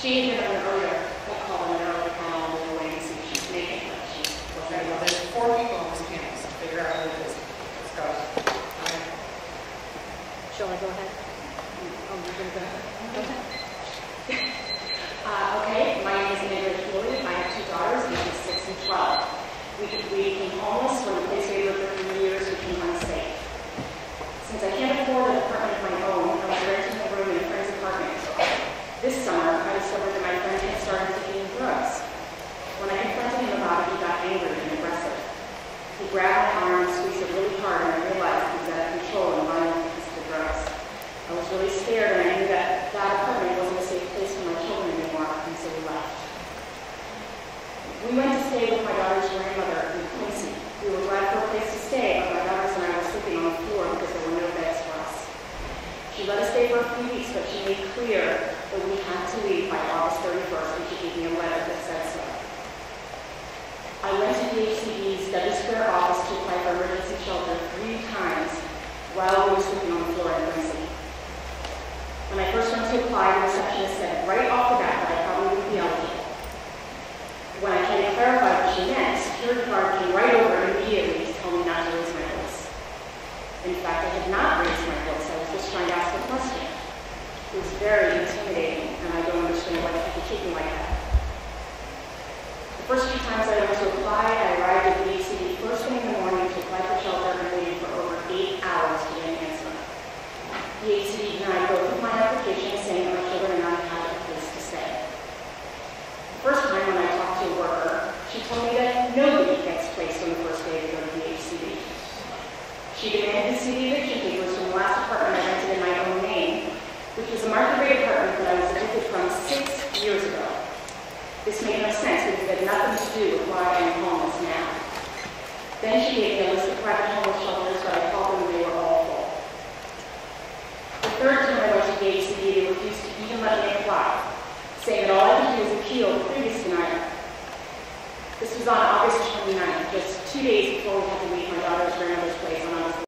She had been on an earlier call on an earlier call on the way to see if she's making it. She was Okay, well, there's 4 people on this campus. Figure out who it is. Let's go. Okay. Shall I go ahead? Oh, you're going to go ahead. Okay, my name is Naomi Meyer. I have 2 daughters, ages 6 and 12. We became homeless when the place we lived for 3 years became unsafe. Since I can't afford an apartment of my own, I was renting a room in a friend's apartment. This summer, I discovered that my friend had started taking drugs. When I confronted him about it, he got angry and aggressive. He grabbed my arm and squeezed it really hard, and I realized he was out of control and violent because of the drugs. I was really scared, and I knew that that apartment wasn't a safe place for my children anymore, and so we left. We went to stay with my daughter's grandmother in Quincy. We were glad for a place to stay, but my daughters and I were sleeping on the floor because there were no beds for us. She let us stay for a few weeks, but she made clear that we had to leave by August 31st, and she gave me a letter that said so. I went to DHCB's W Square office to apply for emergency shelter 3 times while we were sleeping on the floor in Quincy. When I first went to apply, the receptionist said right off the bat that I probably wouldn't be eligible. When I tried to clarify what she meant, the security guard came right over and immediately just told me not to raise my voice. In fact, I had not raised my voice. I was just trying to ask a question. It was very intimidating, and I don't understand why people treat me like that. The first few times I went to apply, I arrived at the DHCB first thing in the morning to apply for shelter and waited for over 8 hours to get an answer. The DHCB denied both of my applications, saying that my children and I had a place to stay. The first time when I talked to a worker, she told me that nobody gets placed on the first day to go to the DHCB. She demanded to see the eviction papers from the last apartment I rented in my own name, which was a market rate apartment that I was evicted from 6 years ago. This made no sense because it had nothing to do with why I am homeless now. Then she gave me a list of private homeless shelters, but I called them and they were all full. The third time I went to the DHCB, they refused to even let me apply, saying that all I could do was appeal the previous denial. This was on August 29th, just 2 days before we had to leave my daughter's grandmother's place on August